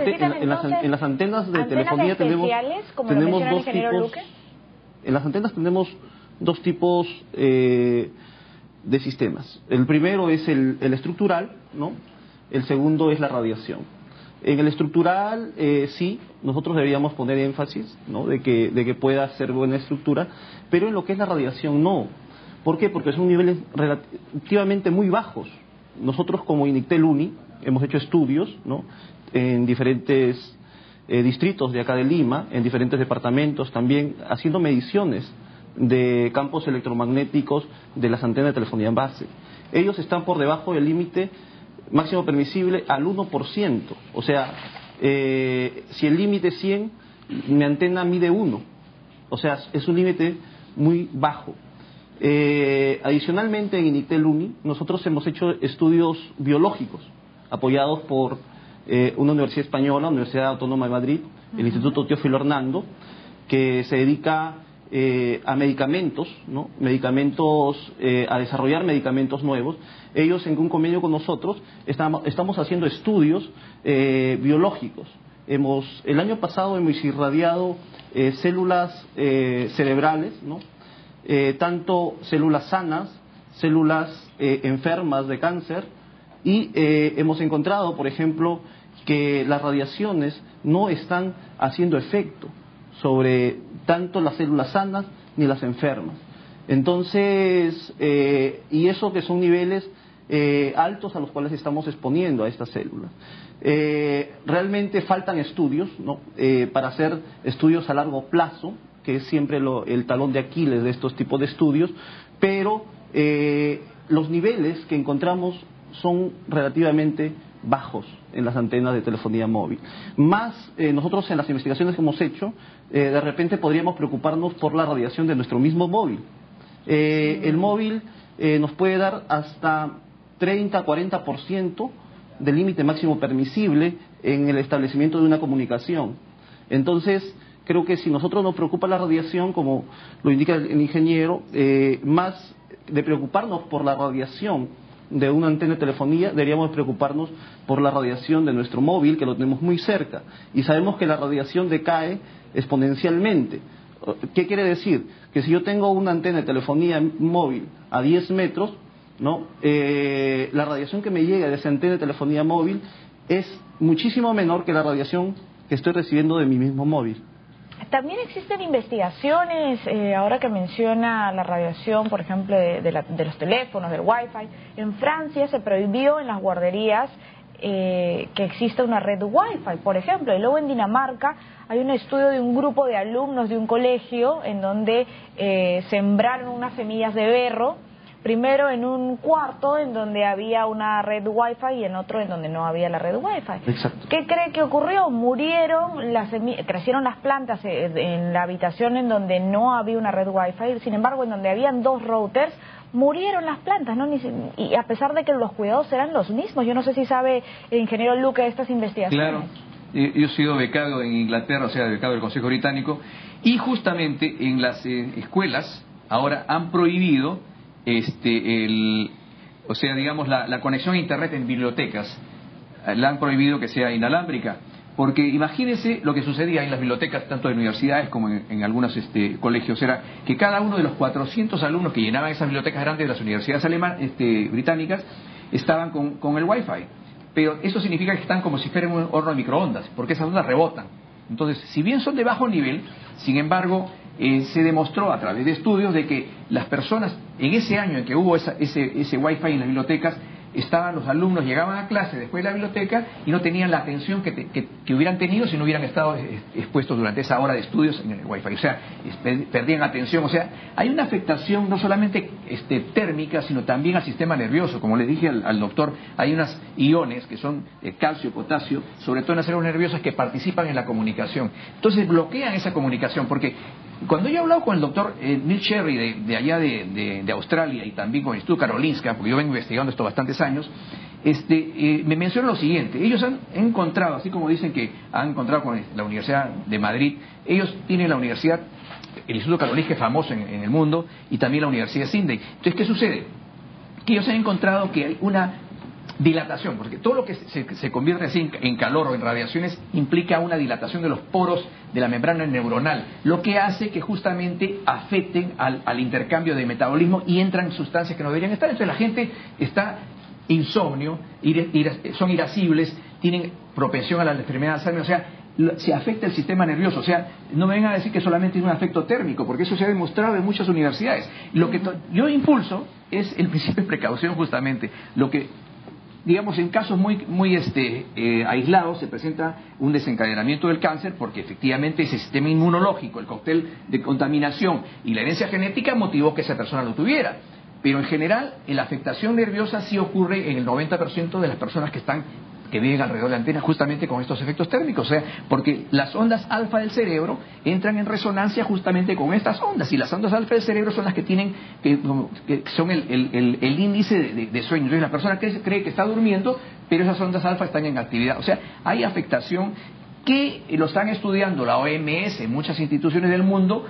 antenas de telefonía tenemos dos tipos. En las antenas tenemos dos tipos de sistemas. El primero es el estructural, ¿no? El segundo es la radiación. En el estructural, sí, nosotros deberíamos poner énfasis, ¿no? de que pueda ser buena estructura, pero en lo que es la radiación no. ¿Por qué? Porque son niveles relativamente muy bajos. Nosotros como Initel Uni hemos hecho estudios, ¿no? en diferentes distritos de acá de Lima, en diferentes departamentos también, haciendo mediciones de campos electromagnéticos de las antenas de telefonía en base. Ellos están por debajo del límite máximo permisible al 1%. O sea, si el límite es 100, mi antena mide 1. O sea, es un límite muy bajo. Adicionalmente, en Initel Uni, nosotros hemos hecho estudios biológicos, apoyados por una universidad española, Universidad Autónoma de Madrid, el Instituto Teófilo Hernando, que se dedica a medicamentos, ¿no? A desarrollar medicamentos nuevos. Ellos, en un convenio con nosotros, estamos haciendo estudios biológicos. El año pasado hemos irradiado células cerebrales, ¿no? Tanto células sanas, células enfermas de cáncer, y hemos encontrado, por ejemplo, que las radiaciones no están haciendo efecto sobre tanto las células sanas ni las enfermas. Entonces, y eso que son niveles altos a los cuales estamos exponiendo a estas células. Realmente faltan estudios, ¿no? Para hacer estudios a largo plazo, que es siempre el talón de Aquiles de estos tipos de estudios, pero los niveles que encontramos son relativamente bajos en las antenas de telefonía móvil. Más, nosotros en las investigaciones que hemos hecho, de repente podríamos preocuparnos por la radiación de nuestro mismo móvil. El móvil nos puede dar hasta 30-40% del límite máximo permisible en el establecimiento de una comunicación. Entonces, creo que si nosotros nos preocupa la radiación, como lo indica el ingeniero, más de preocuparnos por la radiación de una antena de telefonía, deberíamos preocuparnos por la radiación de nuestro móvil, que lo tenemos muy cerca, y sabemos que la radiación decae exponencialmente. ¿Qué quiere decir? Que si yo tengo una antena de telefonía móvil a 10 metros, ¿no? La radiación que me llega de esa antena de telefonía móvil es muchísimo menor que la radiación que estoy recibiendo de mi mismo móvil. También existen investigaciones, ahora que menciona la radiación, por ejemplo, de los teléfonos, del Wi-Fi. En Francia se prohibió en las guarderías que exista una red Wi-Fi, por ejemplo. Y luego en Dinamarca hay un estudio de un grupo de alumnos de un colegio en donde sembraron unas semillas de berro, primero en un cuarto en donde había una red Wi-Fi y en otro en donde no había la red Wi-Fi. Exacto. ¿Qué cree que ocurrió? Murieron las crecieron las plantas en la habitación en donde no había una red Wi-Fi, sin embargo en donde habían dos routers, murieron las plantas, ¿no? Y a pesar de que los cuidados eran los mismos. Yo no sé si sabe el ingeniero Luque de estas investigaciones. Claro, yo he sido becado en Inglaterra, o sea, becado del Consejo Británico, y justamente en las escuelas ahora han prohibido la conexión a internet en bibliotecas. La han prohibido que sea inalámbrica, Porque imagínense lo que sucedía en las bibliotecas, tanto de universidades como en algunos colegios, era que cada uno de los 400 alumnos que llenaban esas bibliotecas grandes de las universidades británicas estaban con el Wi-Fi. Pero eso significa que están como si fueran un horno de microondas, porque esas ondas rebotan. Entonces, si bien son de bajo nivel, sin embargo, se demostró a través de estudios de que las personas, en ese año en que hubo ese Wi-Fi en las bibliotecas, los alumnos llegaban a clase después de la biblioteca y no tenían la atención que hubieran tenido si no hubieran estado expuestos durante esa hora de estudios en el Wi-Fi. O sea, perdían atención. O sea, hay una afectación no solamente térmica, sino también al sistema nervioso. Como le dije al doctor, hay unas iones que son calcio, potasio, sobre todo en las células nerviosas que participan en la comunicación. Entonces bloquean esa comunicación, porque cuando yo he hablado con el doctor Neil Cherry de allá de Australia y también con el Instituto Karolinska, porque yo vengo investigando esto bastantes años, me mencionan lo siguiente: ellos han encontrado, así como dicen que han encontrado con la Universidad de Madrid, ellos tienen la universidad, el Instituto Karolinska es famoso en el mundo, y también la Universidad de Sydney. Entonces, ¿qué sucede? Que ellos han encontrado que hay una dilatación, porque todo lo que se convierte así en calor o en radiaciones implica una dilatación de los poros de la membrana neuronal, lo que hace que justamente afecten al intercambio de metabolismo y entran sustancias que no deberían estar. Entonces la gente está insomnio, son irascibles, tienen propensión a la enfermedad de Alzheimer, o sea, se afecta el sistema nervioso. O sea, no me vengan a decir que solamente es un efecto térmico, porque eso se ha demostrado en muchas universidades. Lo que yo impulso es el principio de precaución, justamente. Lo que, digamos, en casos muy aislados se presenta un desencadenamiento del cáncer, porque efectivamente ese sistema inmunológico, el cóctel de contaminación y la herencia genética motivó que esa persona lo tuviera. Pero en general, la afectación nerviosa sí ocurre en el 90% de las personas que viven alrededor de la antena, justamente con estos efectos térmicos. O sea, porque las ondas alfa del cerebro entran en resonancia justamente con estas ondas, y las ondas alfa del cerebro son las que son el índice de sueño. Entonces la persona cree que está durmiendo, pero esas ondas alfa están en actividad. O sea, hay afectación que lo están estudiando la OMS en muchas instituciones del mundo,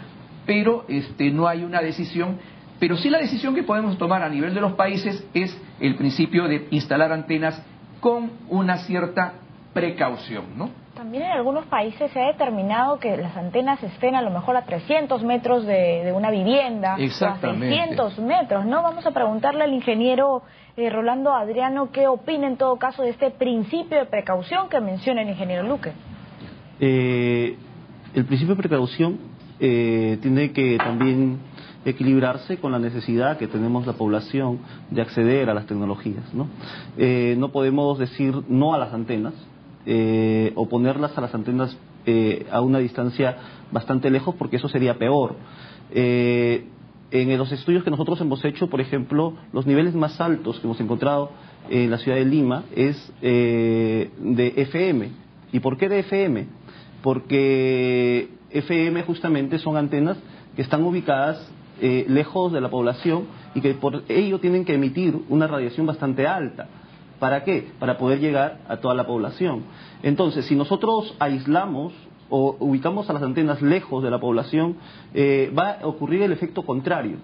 pero no hay una decisión. Pero sí, la decisión que podemos tomar a nivel de los países es el principio de instalar antenas con una cierta precaución, ¿no? También en algunos países se ha determinado que las antenas estén a lo mejor a 300 metros de una vivienda, exactamente, o a 600 metros, ¿no? Vamos a preguntarle al ingeniero Rolando Adriano qué opina en todo caso de este principio de precaución que menciona el ingeniero Luque. El principio de precaución tiene que también equilibrarse con la necesidad que tenemos la población de acceder a las tecnologías, ¿no? No podemos decir no a las antenas, o ponerlas a las antenas a una distancia bastante lejos, porque eso sería peor. En los estudios que nosotros hemos hecho, por ejemplo, los niveles más altos que hemos encontrado en la ciudad de Lima es de FM. ¿Y por qué de FM? Porque FM justamente son antenas que están ubicadas lejos de la población, y que por ello tienen que emitir una radiación bastante alta. ¿Para qué? Para poder llegar a toda la población. Entonces, si nosotros aislamos o ubicamos a las antenas lejos de la población, va a ocurrir el efecto contrario.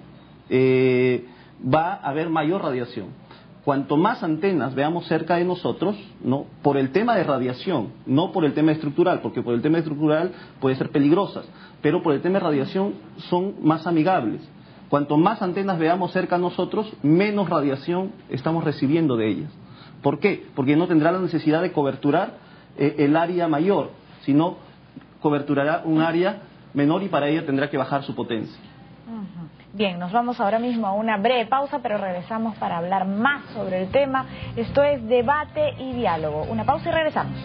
Va a haber mayor radiación. Cuanto más antenas veamos cerca de nosotros, ¿no?, por el tema de radiación, no por el tema estructural, porque por el tema estructural puede ser peligrosas, pero por el tema de radiación son más amigables. Cuanto más antenas veamos cerca de nosotros, menos radiación estamos recibiendo de ellas. ¿Por qué? Porque no tendrá la necesidad de coberturar el área mayor, sino coberturará un área menor, y para ello tendrá que bajar su potencia. Bien, nos vamos ahora mismo a una breve pausa, pero regresamos para hablar más sobre el tema. Esto es Debate y Diálogo. Una pausa y regresamos.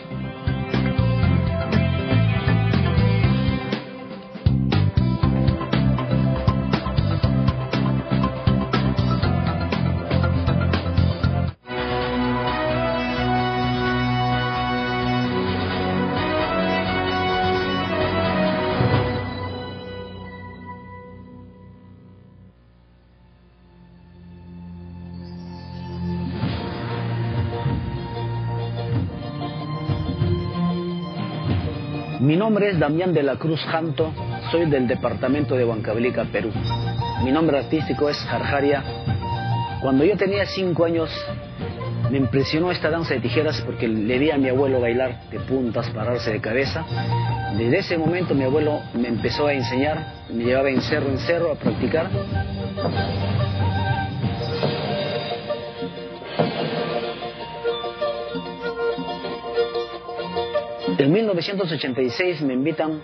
Mi nombre es Damián de la Cruz Janto, soy del departamento de Huancavelica, Perú. Mi nombre artístico es Jarjaria. Cuando yo tenía 5 años, Me impresionó esta danza de tijeras porque le vi a mi abuelo bailar de puntas, pararse de cabeza. Desde ese momento mi abuelo me empezó a enseñar, me llevaba en cerro a practicar. En 1986 me invitan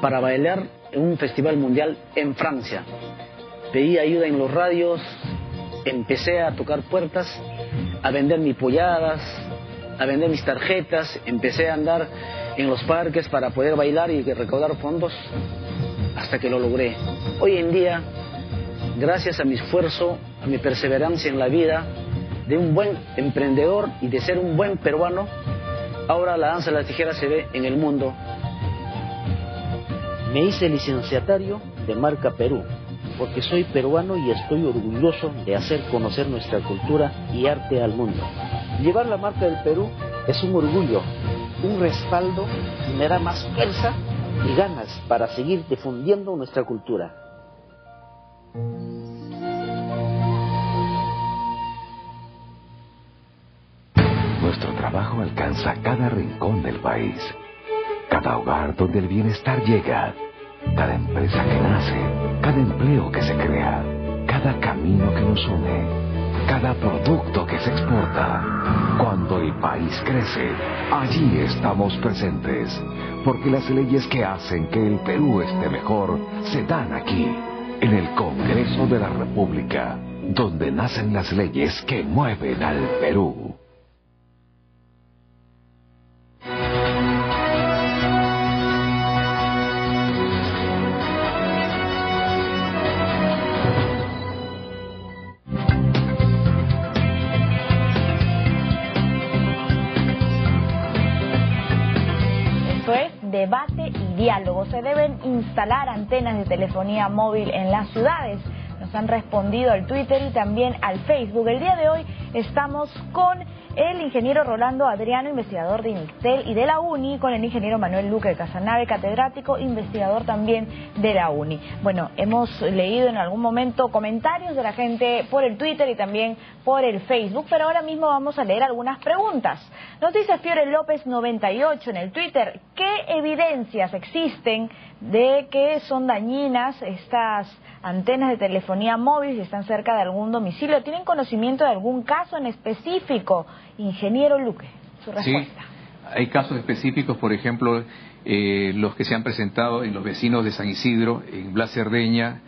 para bailar en un festival mundial en Francia. Pedí ayuda en los radios, empecé a tocar puertas, a vender mis polladas, a vender mis tarjetas, empecé a andar en los parques para poder bailar y recaudar fondos hasta que lo logré. Hoy en día, gracias a mi esfuerzo, a mi perseverancia en la vida, de un buen emprendedor y de ser un buen peruano, ahora la danza de las tijeras se ve en el mundo. Me hice licenciatario de marca Perú, porque soy peruano y estoy orgulloso de hacer conocer nuestra cultura y arte al mundo. Llevar la marca del Perú es un orgullo, un respaldo y me da más fuerza y ganas para seguir difundiendo nuestra cultura. Nuestro trabajo alcanza cada rincón del país, cada hogar donde el bienestar llega, cada empresa que nace, cada empleo que se crea, cada camino que nos une, cada producto que se exporta. Cuando el país crece, allí estamos presentes, porque las leyes que hacen que el Perú esté mejor se dan aquí, en el Congreso de la República, donde nacen las leyes que mueven al Perú. Debate y diálogo. Se deben instalar antenas de telefonía móvil en las ciudades. Nos han respondido al Twitter y también al Facebook. El día de hoy estamos con el ingeniero Rolando Adriano, investigador de INICTEL y de la UNI, con el ingeniero Manuel Luque Casanave, catedrático, investigador también de la UNI. Bueno, hemos leído en algún momento comentarios de la gente por el Twitter y también por el Facebook, pero ahora mismo vamos a leer algunas preguntas. Nos dice Fiore López 98 en el Twitter: ¿qué evidencias existen de que son dañinas estas antenas de telefonía móvil si están cerca de algún domicilio? ¿Tienen conocimiento de algún caso en específico? Ingeniero Luque, su respuesta. Sí, hay casos específicos, por ejemplo, los que se han presentado en los vecinos de San Isidro, en Blas Cerdeña,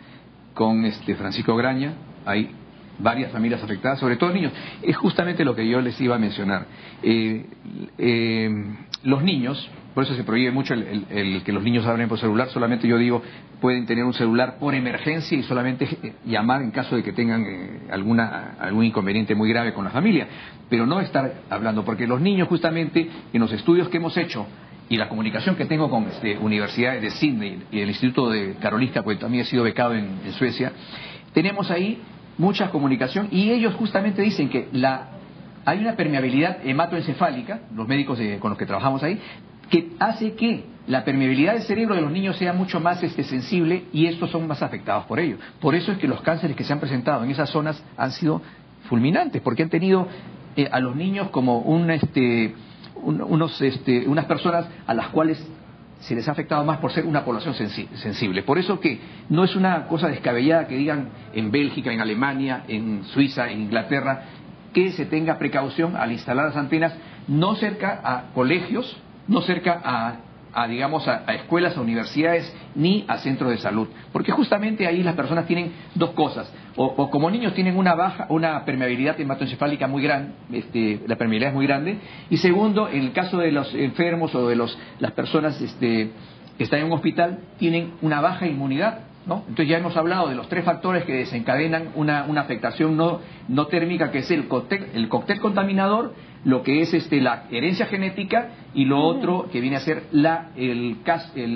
con Francisco Graña. Hay varias familias afectadas, sobre todo niños. Es justamente lo que yo les iba a mencionar. Los niños, por eso se prohíbe mucho el que los niños hablen por celular. Solamente yo digo, pueden tener un celular por emergencia y solamente llamar en caso de que tengan algún inconveniente muy grave con la familia, pero no estar hablando, porque los niños justamente en los estudios que hemos hecho y la comunicación que tengo con universidades de Sydney y el Instituto de Karolinska, porque también he sido becado en Suecia, tenemos ahí mucha comunicación y ellos justamente dicen que hay una permeabilidad hematoencefálica, los médicos con los que trabajamos ahí, que hace que la permeabilidad del cerebro de los niños sea mucho más sensible y estos son más afectados por ello. Por eso es que los cánceres que se han presentado en esas zonas han sido fulminantes, porque han tenido a los niños como unas personas a las cuales se les ha afectado más por ser una población sensible. Por eso que no es una cosa descabellada que digan en Bélgica, en Alemania, en Suiza, en Inglaterra, que se tenga precaución al instalar las antenas no cerca a colegios, no cerca a escuelas, a universidades, ni a centros de salud. Porque justamente ahí las personas tienen dos cosas. O como niños tienen una permeabilidad hematoencefálica muy grande, la permeabilidad es muy grande. Y segundo, en el caso de los enfermos o de las personas que están en un hospital, tienen una baja inmunidad, ¿no? Entonces ya hemos hablado de los tres factores que desencadenan una afectación no térmica, que es el cóctel contaminador, lo que es la herencia genética y lo otro que viene a ser la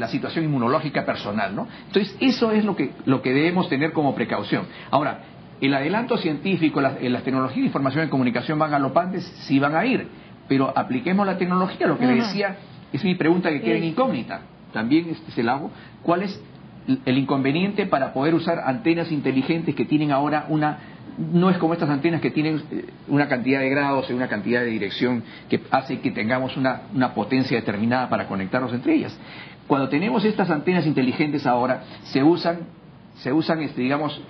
situación inmunológica personal, ¿no? Entonces eso es lo que debemos tener como precaución. Ahora, el adelanto científico, las tecnologías de información y comunicación van galopantes, sí van a ir, pero apliquemos la tecnología. Lo que le decía es mi pregunta que queda en incógnita, también se la hago. ¿Cuál es el inconveniente para poder usar antenas inteligentes que tienen ahora una no es como estas antenas que tienen una cantidad de grados y una cantidad de dirección que hace que tengamos una potencia determinada para conectarnos entre ellas. Cuando tenemos estas antenas inteligentes ahora, se usan digamos,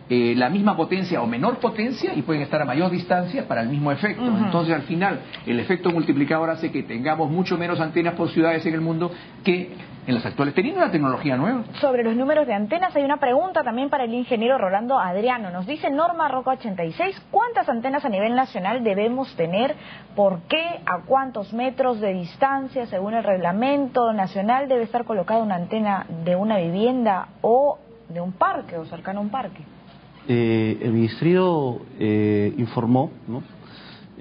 la misma potencia o menor potencia y pueden estar a mayor distancia para el mismo efecto. Entonces, al final, el efecto multiplicador hace que tengamos mucho menos antenas por ciudades en el mundo que en las actuales, teniendo una tecnología nueva. Sobre los números de antenas hay una pregunta también para el ingeniero Rolando Adriano. Nos dice Norma Roca 86, ¿cuántas antenas a nivel nacional debemos tener? ¿Por qué? ¿A cuántos metros de distancia, según el reglamento nacional, debe estar colocada una antena de una vivienda o de un parque o cercano a un parque? El Ministerio informó, ¿no?,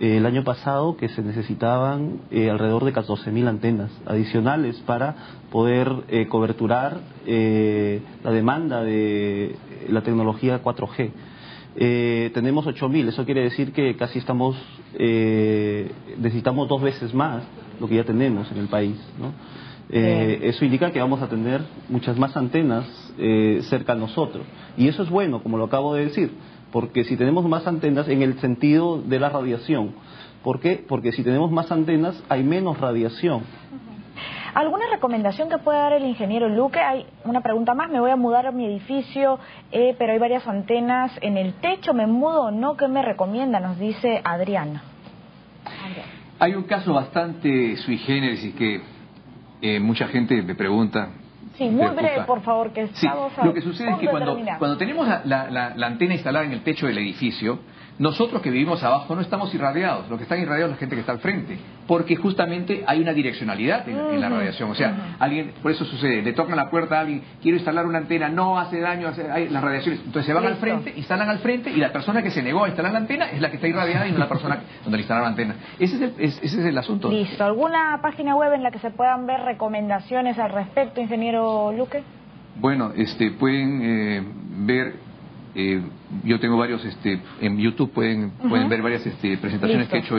el año pasado que se necesitaban alrededor de 14.000 antenas adicionales para poder coberturar la demanda de la tecnología 4G. Tenemos 8.000, eso quiere decir que casi necesitamos 2 veces más lo que ya tenemos en el país, ¿no? Eso indica que vamos a tener muchas más antenas cerca a nosotros. Y eso es bueno, como lo acabo de decir, porque si tenemos más antenas en el sentido de la radiación. ¿Por qué? Porque si tenemos más antenas hay menos radiación. ¿Alguna recomendación que pueda dar el ingeniero Luque? Hay una pregunta más, me voy a mudar a mi edificio, pero hay varias antenas en el techo, ¿me mudo o no? ¿Qué me recomienda? Nos dice Adriana. Hay un caso bastante sui generis y que mucha gente me pregunta. Sí, muy breve, por favor, que estamos lo que sucede es que cuando tenemos la antena instalada en el techo del edificio, nosotros que vivimos abajo no estamos irradiados, los que están irradiados es la gente que está al frente, porque justamente hay una direccionalidad en la radiación. O sea, alguien, por eso sucede, le tocan la puerta a alguien, quiero instalar una antena, no hace daño, hay las radiaciones, entonces se van al frente, instalan al frente y la persona que se negó a instalar la antena es la que está irradiada y no la persona donde le instalaron la antena. Ese es el asunto. Listo. ¿Alguna página web en la que se puedan ver recomendaciones al respecto, ingeniero Luque? Bueno, pueden ver... yo tengo varios, en YouTube pueden ver varias presentaciones que he hecho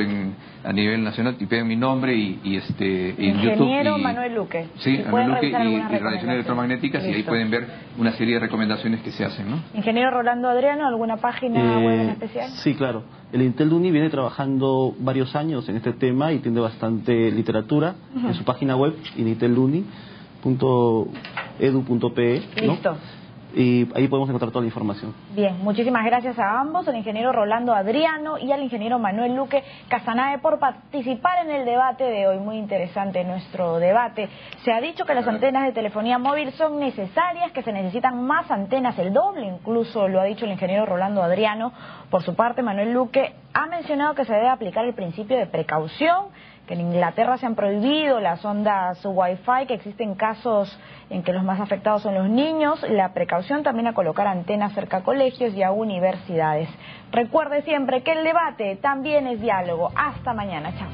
a nivel nacional, tipen mi nombre y en YouTube. Ingeniero Manuel Luque. Sí, Manuel Luque y radiaciones electromagnéticas. Listo. Y ahí pueden ver una serie de recomendaciones que se hacen, ¿no? Ingeniero Rolando Adriano, ¿alguna página web en especial? Sí, claro. El Intel Uni viene trabajando varios años en este tema y tiene bastante literatura en su página web, initeluni.edu.pe, ¿no? Listo. Y ahí podemos encontrar toda la información. Bien, muchísimas gracias a ambos, al ingeniero Rolando Adriano y al ingeniero Manuel Luque Casanae, por participar en el debate de hoy. Muy interesante nuestro debate. Se ha dicho que las antenas de telefonía móvil son necesarias, que se necesitan más antenas, el doble, incluso lo ha dicho el ingeniero Rolando Adriano. Por su parte, Manuel Luque ha mencionado que se debe aplicar el principio de precaución, que en Inglaterra se han prohibido las ondas Wi-Fi, que existen casos en que los más afectados son los niños, la precaución también a colocar antenas cerca a colegios y a universidades. Recuerde siempre que el debate también es diálogo. Hasta mañana, chao.